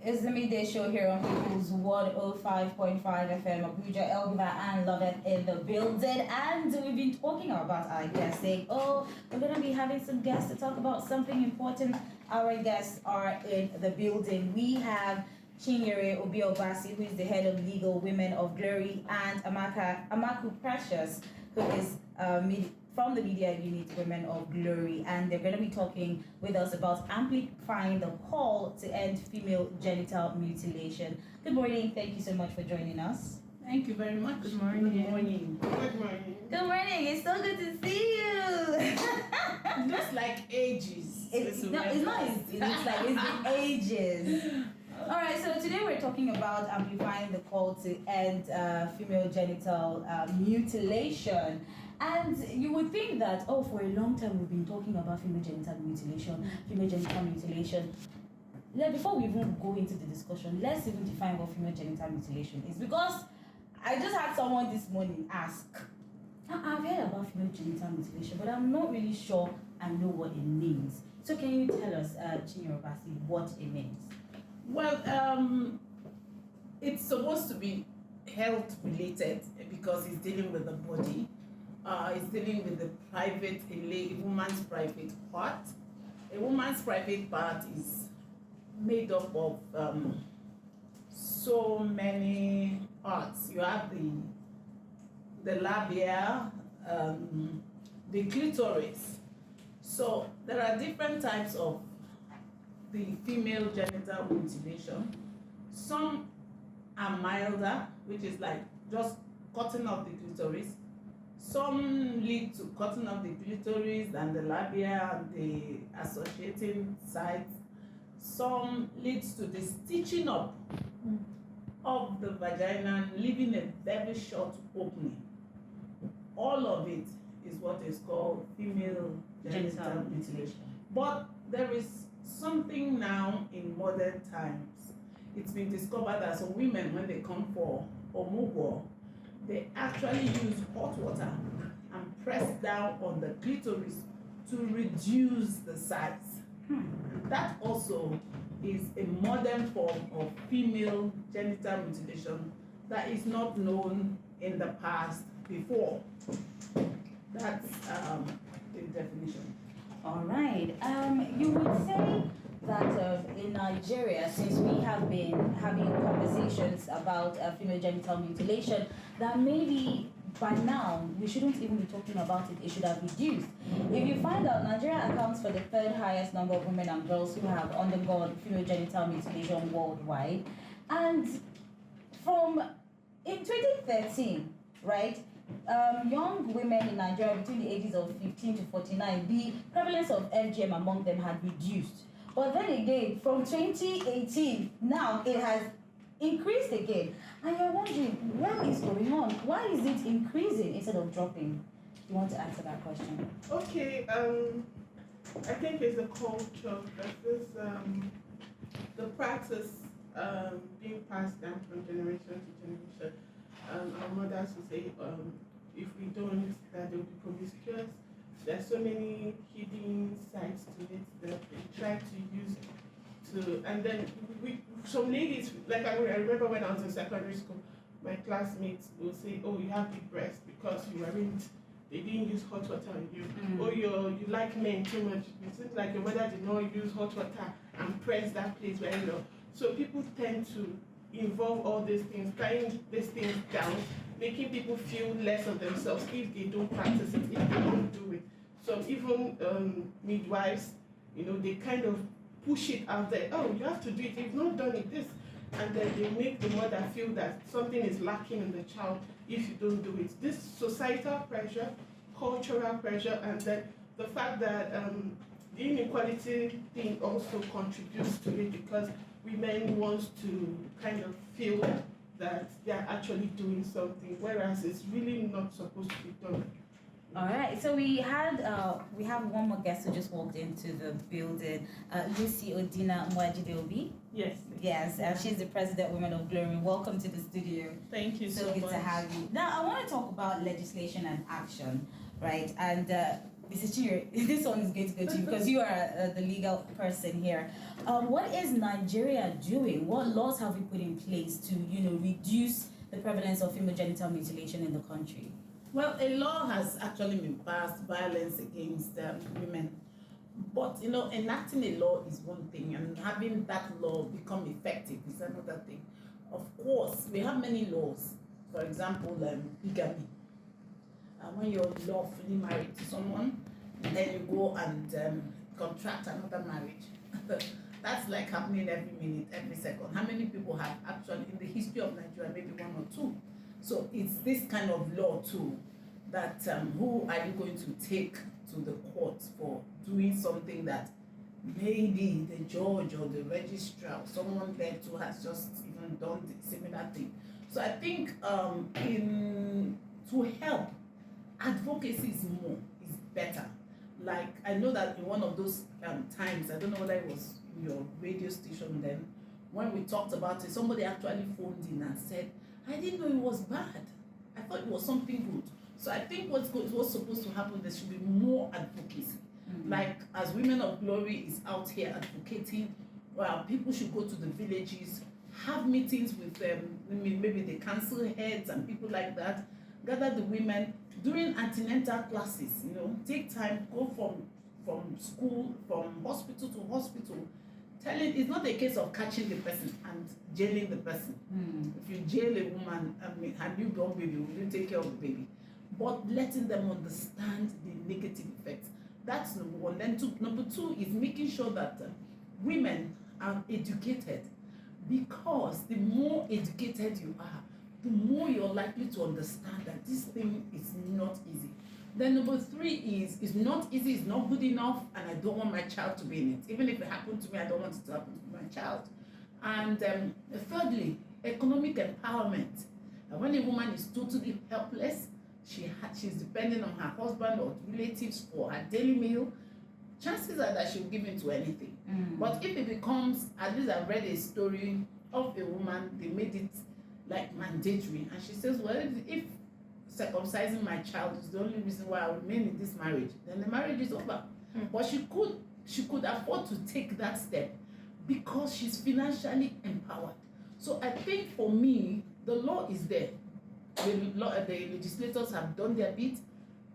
It's the MidDayShow here on People's 105.5 FM, Abuja, Elgiva, and Loveth in the building. And we've been talking about our guests, saying, we're going to be having some guests to talk about something important. Our guests are in the building. We have Chinyere Obi Obasi, who is the head of Legal Women of Glory, and Amaku Precious, who is from the media unit Women of Glory, and they're going to be talking with us about amplifying the call to end female genital mutilation. Good morning. Thank you so much for joining us. Thank you very much. Good morning. Good morning. Good morning. Good morning. It's so good to see you. Just like ages. It's not. It looks like it's been ages. All right. So today we're talking about amplifying the call to end female genital mutilation. And you would think that, for a long time we've been talking about female genital mutilation. Before we even go into the discussion, let's even define what female genital mutilation is. Because I just had someone this morning ask, I've heard about female genital mutilation, but I'm not really sure I know what it means. So can you tell us, Chinyere Obasi, what it means? Well, it's supposed to be health related because it's dealing with the body. It's dealing with a woman's private part. A woman's private part is made up of so many parts. You have the labia, the clitoris. So there are different types of the female genital mutilation. Some are milder, which is like just cutting off the clitoris. Some lead to cutting off the clitoris and the labia and the associating sites. Some leads to the stitching up of the vagina, leaving a very short opening. All of it is what is called female genital mutilation. But there is something now in modern times. It's been discovered that some women, when they come for omugo, they actually use hot water and press down on the clitoris to reduce the size. That also is a modern form of female genital mutilation that is not known in the past before. That's the definition. All right. You would say that in Nigeria, since we have been having conversations about female genital mutilation, that maybe by now we shouldn't even be talking about it. It should have reduced. If you find out, Nigeria accounts for the third highest number of women and girls who have undergone female genital mutilation worldwide, and in 2013, right? Young women in Nigeria between the ages of 15 to 49, the prevalence of FGM among them had reduced. But then again, from 2018, now it has increased again. And you're wondering, what is going on? Why is it increasing instead of dropping? You want to answer that question? Okay, I think it's a culture versus the practice being passed down from generation to generation. Our mothers would say, if we don't, that they'll be promiscuous. There's so many hidden sides to it that they try to use and then some ladies, like I remember when I was in secondary school, my classmates will say, you have big breasts because they didn't use hot water on you. You like men too much. It seems like your mother did not use hot water and press that place very low. So people tend to involve all these things, tying these things down, making people feel less of themselves if they don't practice it, if they don't do it. So even midwives, they kind of push it out there. You have to do it. You've not done it, this. And then they make the mother feel that something is lacking in the child if you don't do it. This societal pressure, cultural pressure, and then the fact that the inequality thing also contributes to it because women want to kind of feel that they're actually doing something, whereas it's really not supposed to be done. All right, so we have one more guest who just walked into the building, Lucy Odina Mwajide-Obi. Yes. She's the president of Women of Glory. Welcome to the studio. Thank you so much. So good to have you. Now, I want to talk about legislation and action, right? And Mrs. Chinyere, this one is going to go to you because you are the legal person here. What is Nigeria doing? What laws have we put in place to, reduce the prevalence of female genital mutilation in the country? Well, a law has actually been passed, violence against women. But, enacting a law is one thing, and having that law become effective is another thing. Of course, we have many laws. For example, bigamy. When you're lawfully married to someone, and then you go and contract another marriage. That's like happening every minute, every second. How many people have actually, in the history of Nigeria, maybe one or two? So it's this kind of law too, that who are you going to take to the court for doing something that maybe the judge or the registrar or someone there too has just even done the similar thing. So I think to help, advocacy is better. Like, I know that in one of those times, I don't know whether it was your radio station then, when we talked about it, somebody actually phoned in and said, I didn't know it was bad. I thought it was something good. So I think what's supposed to happen, there should be more advocacy. Mm-hmm. Like, as Women of Glory is out here advocating, well, people should go to the villages, have meetings with them, maybe the council heads and people like that, gather the women during antenatal classes, take time, go from school, from hospital to hospital, telling, it's not a case of catching the person and jailing the person. If you jail a woman, a newborn baby, will you take care of the baby? But letting them understand the negative effects. That's number one. Then number two is making sure that women are educated, because the more educated you are, the more you're likely to understand that this thing is not easy. Then number three is, it's not easy, it's not good enough, and I don't want my child to be in it. Even if it happened to me, I don't want it to happen to my child. And thirdly, economic empowerment. And when a woman is totally helpless, she's depending on her husband or relatives for her daily meal, chances are that she'll give in to anything. But if it becomes, at least I've read a story of a woman, they made it like mandatory, and she says, well, if circumcising my child is the only reason why I remain in this marriage, then the marriage is over. But she could afford to take that step because she's financially empowered. So I think for me, the law is there. The legislators have done their bit,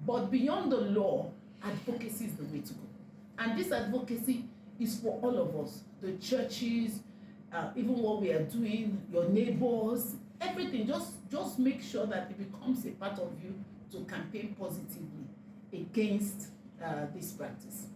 but beyond the law, advocacy is the way to go. And this advocacy is for all of us, the churches, even what we are doing, your neighbors, everything. Just make sure that it becomes a part of you to campaign positively against this practice.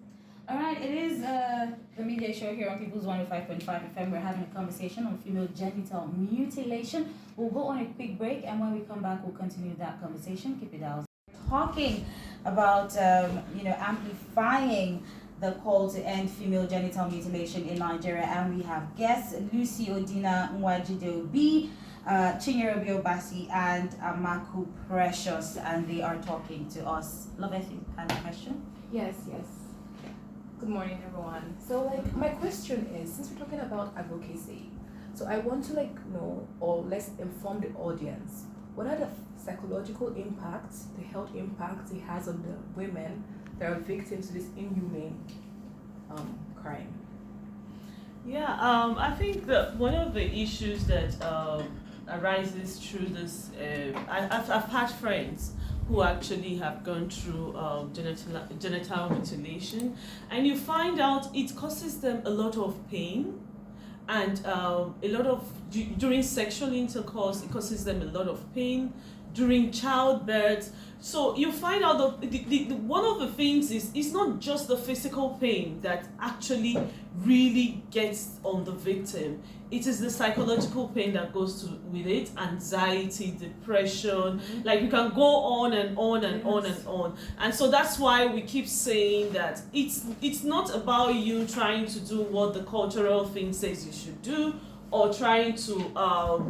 All right, it is the MidDayShow here on People's 105.5 FM. We're having a conversation on female genital mutilation. We'll go on a quick break, and when we come back, we'll continue that conversation. Keep it out. Talking about amplifying the call to end female genital mutilation in Nigeria, and we have guests Lucy Odina Obi, Chinyere Obi Obasi, and Amaku Precious, and they are talking to us. Love it, you had a question? Yes. Good morning, everyone. So, my question is, since we're talking about advocacy, so I want to know, or let's inform the audience, what are the psychological impacts, the health impacts it has on the women that are victims to this inhumane crime? Yeah, I think that one of the issues that arises through this, I've had friends who actually have gone through genital mutilation, and you find out it causes them a lot of pain, and a lot of, during sexual intercourse, it causes them a lot of pain, during childbirth. So you find out that one of the things is, it's not just the physical pain that actually really gets on the victim. It is the psychological pain that goes with it, anxiety, depression, like you can go on and on and on and on. And so that's why we keep saying that it's not about you trying to do what the cultural thing says you should do, or trying to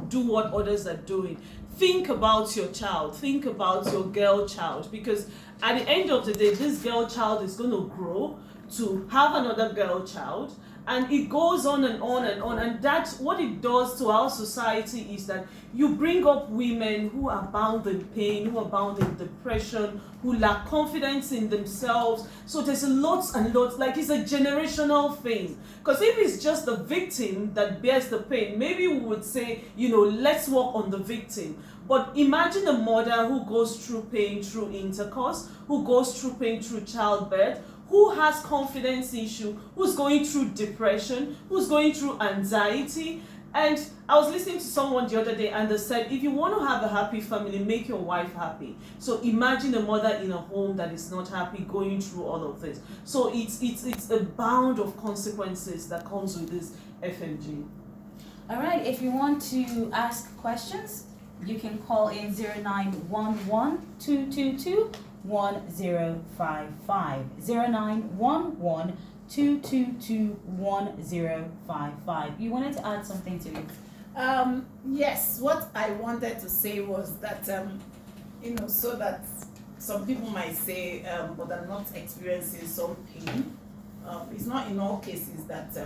do what others are doing. Think about your child, think about your girl child, because at the end of the day, this girl child is going to grow to have another girl child, And it goes on and on and on. And that's what it does to our society, is that you bring up women who are bound in pain, who are bound in depression, who lack confidence in themselves. So there's a lots and lots, like it's a generational thing. Because if it's just the victim that bears the pain, maybe we would say, let's work on the victim. But imagine a mother who goes through pain through intercourse, who goes through pain through childbirth, who has confidence issue, who's going through depression, who's going through anxiety. And I was listening to someone the other day, and they said, if you want to have a happy family, make your wife happy. So imagine a mother in a home that is not happy going through all of this. So it's a bound of consequences that comes with this FMG. All right, if you want to ask questions, you can call in 0911 222 1055. 0911 222 1055. You wanted to add something to it? Yes, what I wanted to say was that, so that some people might say, but I'm not experiencing some pain. It's not in all cases that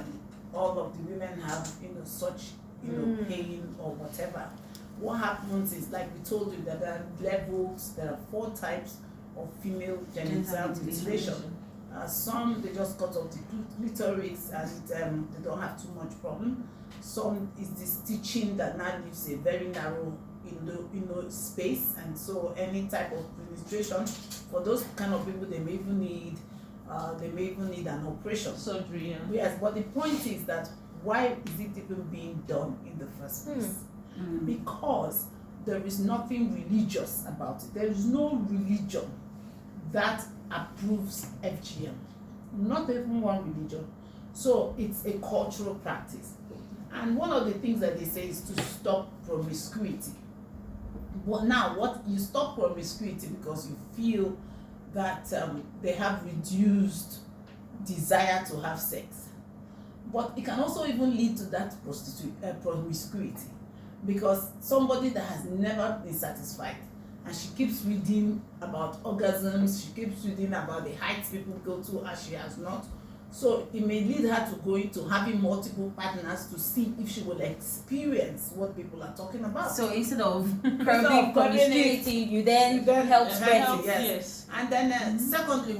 all of the women have, such, pain or whatever. What happens is, like we told you, that there are levels, there are 4 types of female genital mutilation. Some, they just cut off the clitoris and they don't have too much problem. Some is the stitching that now leaves a very narrow space, and so any type of penetration, for those kind of people, they may even need an operation. Surgery, yeah. Yes, but the point is that why is it even being done in the first place? Because there is nothing religious about it. There is no religion that approves FGM. Not even one religion. So it's a cultural practice. And one of the things that they say is to stop promiscuity. But now, what you stop promiscuity because you feel that they have reduced desire to have sex. But it can also even lead to that promiscuity, because somebody that has never been satisfied, and she keeps reading about orgasms, she keeps reading about the heights people go to, and she has not. So it may lead her to go into having multiple partners to see if she will experience what people are talking about. So instead of curbing promiscuity, you then help spread it. Yes. And then secondly,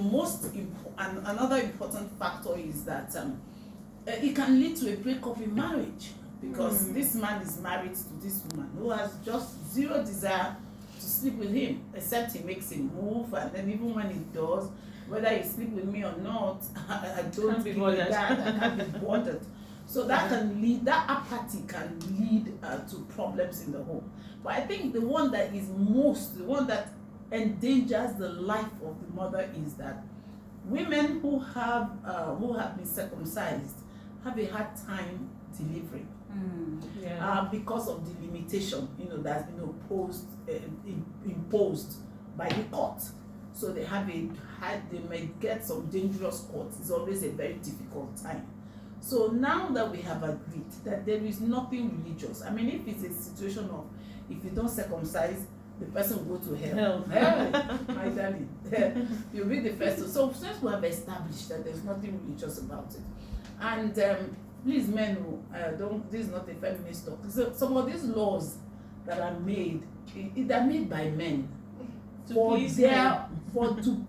another important factor is that it can lead to a breakup in marriage, because this man is married to this woman who has just zero desire to sleep with him, except he makes him move, and then even when he does, whether you sleep with me or not, I don't give you that, I can't be bothered. So that can lead, that apathy can lead to problems in the home. But I think the one that endangers the life of the mother is that women who have been circumcised have a hard time delivering. Because of the limitation, that's been imposed by the court. So they may get some dangerous courts. It's always a very difficult time. So now that we have agreed that there is nothing religious, I mean, if it's a situation of, if you don't circumcise, the person will go to hell. My darling. You read the first. So since we have established that there's nothing religious about it, and please, men, this is not a feminist talk. So some of these laws that are made, they're made by men to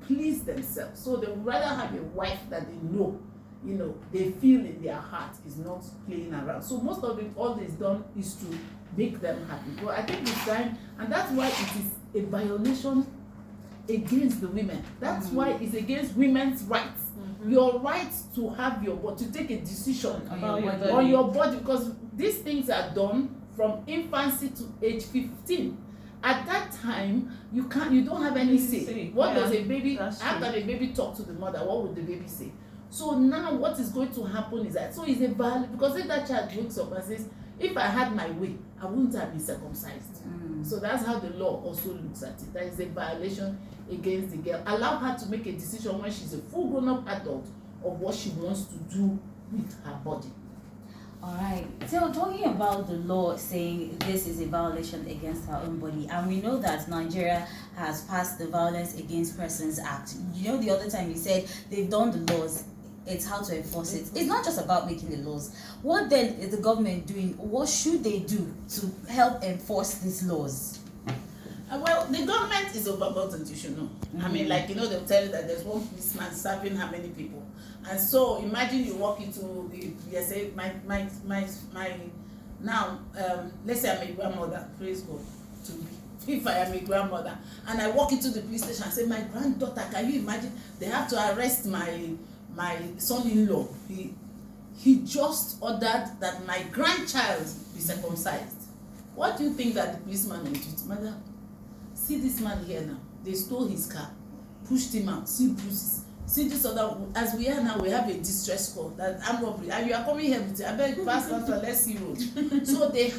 please themselves. So they would rather have a wife that they know, they feel in their heart is not playing around. So most of it, all is done is to make them happy. But I think it's time, and that's why it is a violation against the women. That's why it's against women's rights. Your right to have to take a decision on your body, because these things are done from infancy to age 15. At that time, you don't have any say. What does a baby? How can a baby talk to the mother? What would the baby say? So now, what is going to happen is that it's a violation, because if that child wakes up and says, "If I had my way, I wouldn't have been circumcised." So that's how the law also looks at it. That is a violation against the girl. Allow her to make a decision when she's a full grown-up adult of what she wants to do with her body. All right. So talking about the law saying this is a violation against her own body, and we know that Nigeria has passed the Violence Against Persons Act. The other time you said they've done the laws. it's how to enforce it. It's not just about making the laws. What then is the government doing? What should they do to help enforce these laws? Well, the government is overburdened, you should know. I mean, like, you know, they'll tell you that there's one policeman serving how many people. And so imagine you walk into, let's say, now, let's say I'm a grandmother, praise God, to be. If I am a grandmother, and I walk into the police station and say, my granddaughter, can you imagine? They have to arrest my son-in-law. He just ordered that my grandchild be circumcised. What do you think that the policeman will do? Madam, see this man here now. They stole his car, pushed him out, see bruises. See this other, as we are now, we have a distress call that armed robbery, and you are coming here with, I beg, pass, let's see road. So they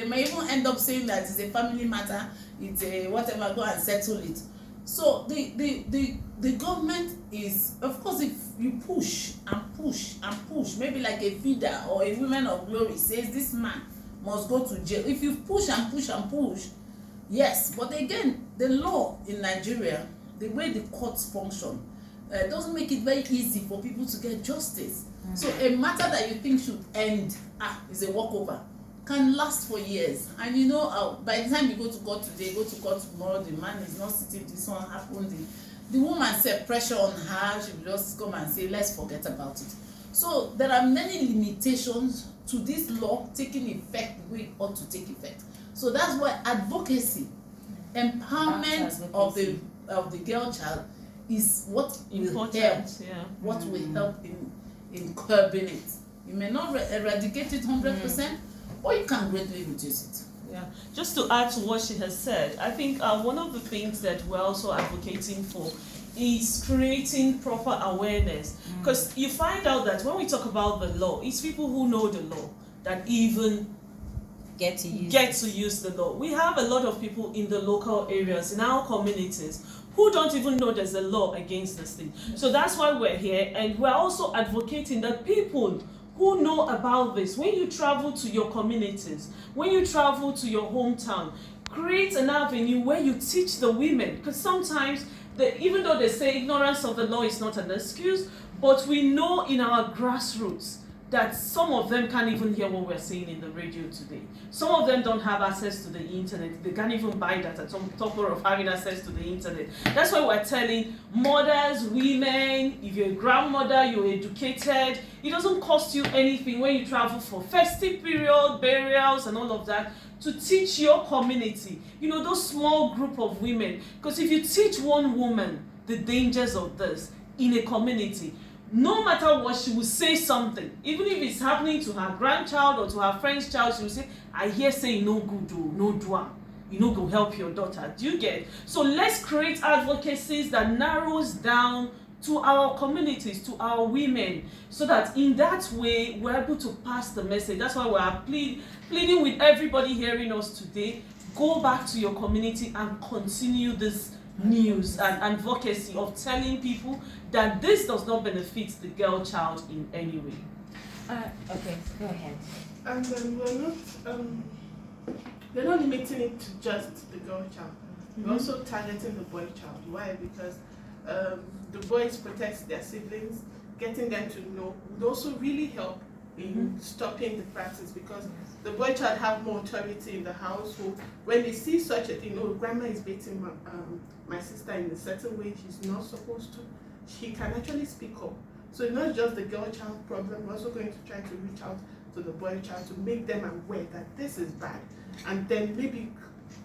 may even end up saying that it's a family matter, it's a whatever, go and settle it. So the government is, of course, if you push and push and push, maybe like a feeder or a woman of glory says this man must go to jail. If you push and push and push, yes, but again, the law in Nigeria, the way the courts function, doesn't make it very easy for people to get justice. So a matter that you think should end, is a walkover, can last for years. And you know, by the time you go to court today, go to court tomorrow, the man is not sitting, this one happened. The woman set pressure on her, she will just come and say, let's forget about it. So there are many limitations to this law taking effect the way it ought to take effect. So that's why advocacy, empowerment of the girl child is what will help. What will help in curbing it. You may not eradicate it 100%, or you can greatly reduce it. Yeah, just to add to what she has said, I think one of the things that we're also advocating for is creating proper awareness. Because you find out that when we talk about the law, it's people who know the law that even get to use the law. We have a lot of people in the local areas, in our communities, who don't even know there's a law against this thing. So that's why we're here, and we're also advocating that people who know about this, when you travel to your communities, when you travel to your hometown, create an avenue where you teach the women, because sometimes, even though they say ignorance of the law is not an excuse, but we know in our grassroots that some of them can't even hear what we're saying in the radio today. Some of them don't have access to the internet. They can't even buy that at some top of having access to the internet. That's why we're telling mothers, women, if you're a grandmother, you're educated, it doesn't cost you anything when you travel for festive period, burials and all of that, to teach your community, you know, those small group of women. Because if you teach one woman the dangers of this in a community, no matter what, she will say something. Even if it's happening to her grandchild or to her friend's child, she will say, I hear say no good, no do am. You know, go help your daughter. Do you get it? So let's create advocacies that narrows down to our communities, to our women, so that in that way we're able to pass the message. That's why we're pleading with everybody hearing us today. Go back to your community and continue this news and advocacy of telling people that this does not benefit the girl child in any way. Okay, go ahead. And we're not limiting it to just the girl child. We're also targeting the boy child. Why? Because the boys protect their siblings. Getting them to know would also really help in stopping the practice, because the boy child have more authority in the household. When they see such a thing, oh, grandma is beating my sister in a certain way she's not supposed to, she can actually speak up. So it's not just the girl child problem, we're also going to try to reach out to the boy child to make them aware that this is bad, and then maybe,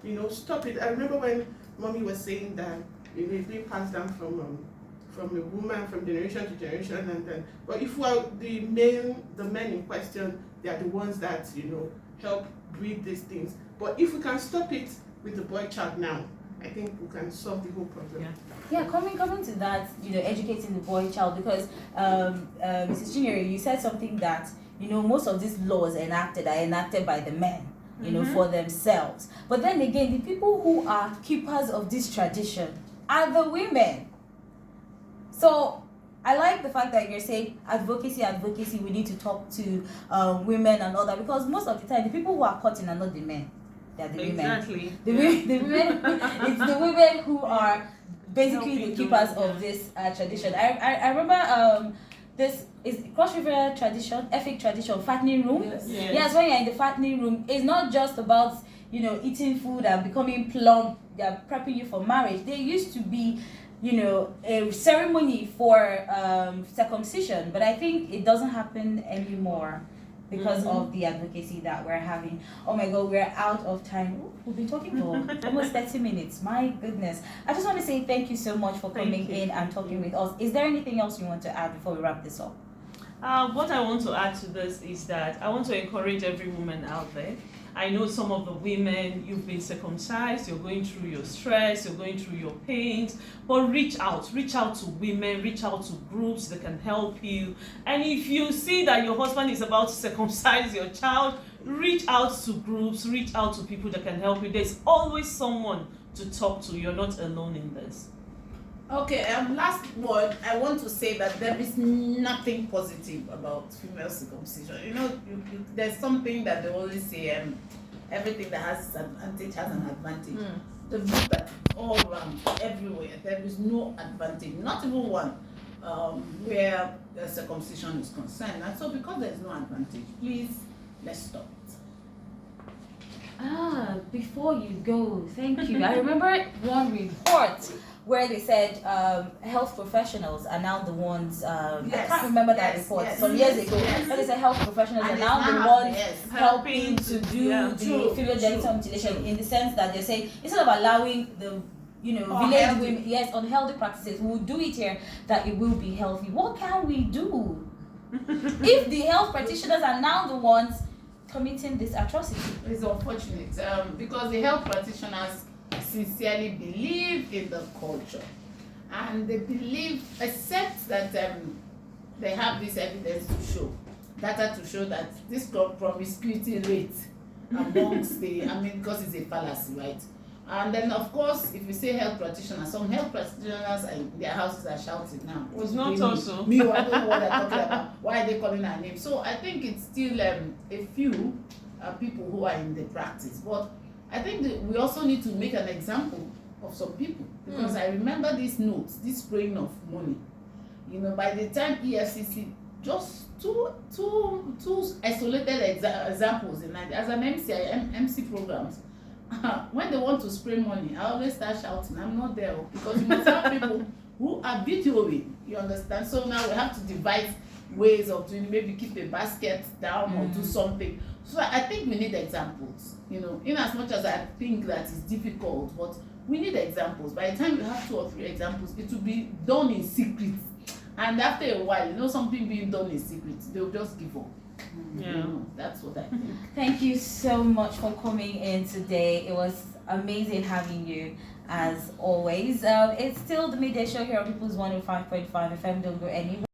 you know, stop it. I remember when mommy was saying that, you know, it's being passed down from a woman, from generation to generation, and then, but if we're the men in question, they are the ones that, you know, help breed these things. But if we can stop it with the boy child now, I think we can solve the whole problem. Yeah, coming to that, you know, educating the boy child, because Mrs. Chinyere, you said something that, you know, most of these laws are enacted by the men, you know, for themselves. But then again, the people who are keepers of this tradition are the women. So I like the fact that you're saying advocacy, we need to talk to women and all that, because most of the time the people who are cutting are not the men, they're the Exactly. women. The women, it's the women who are basically the keepers of this tradition. I remember this is Cross River tradition, ethnic tradition, fattening room. Yes, when you're in the fattening room, it's not just about eating food and becoming plump. They're prepping you for marriage. There used to be a ceremony for circumcision, but I think it doesn't happen anymore because of the advocacy that we're having. Oh my God, we're out of time. Ooh, we've been talking for almost 30 minutes. My goodness. I just want to say thank you so much for coming in and talking with us. Is there anything else you want to add before we wrap this up? What I want to add to this is that I want to encourage every woman out there. I know some of the women, you've been circumcised, you're going through your stress, you're going through your pains, but reach out to women, reach out to groups that can help you. And if you see that your husband is about to circumcise your child, reach out to groups, reach out to people that can help you. There's always someone to talk to. You're not alone in this. Okay, last word, I want to say that there is nothing positive about female circumcision. There's something that they always say, everything that has an advantage has an advantage. The fact that all around, everywhere, there is no advantage, not even one, where the circumcision is concerned. And so because there is no advantage, please, let's stop it. Before you go, thank you. I remember one report where they said health professionals are now the ones, I can't remember that report, some years ago, but they said health professionals are now the ones helping to do the female genital mutilation, in the sense that they're saying, instead of allowing the village women, unhealthy practices, we'll do it here that it will be healthy. What can we do if the health practitioners are now the ones committing this atrocity? It's unfortunate because the health practitioners sincerely believe in the culture, and they believe, except that they have this evidence data to show that this promiscuity rate amongst because it's a fallacy, right? And then of course, if you say health practitioners, some health practitioners in their houses are shouting now. It's not also. Me, I don't know what they're talking about. Why are they calling our name? So I think it's still a few people who are in the practice, but I think that we also need to make an example of some people, because I remember these notes, this spraying of money. By the time EFCC, just two isolated examples in Nigeria, as an MC programs, when they want to spray money, I always start shouting, I'm not there, because you must have people who are videoing, you understand? So now we have to devise ways of doing, maybe keep a basket down or do something. So I think we need examples, in as much as I think that it's difficult, but we need examples. By the time you have 2 or 3 examples, it will be done in secret. And after a while, something being done in secret, they'll just give up. That's what I think. Thank you so much for coming in today. It was amazing having you, as always. It's still the Midday Show here on People's 105.5 FM. Don't go anywhere.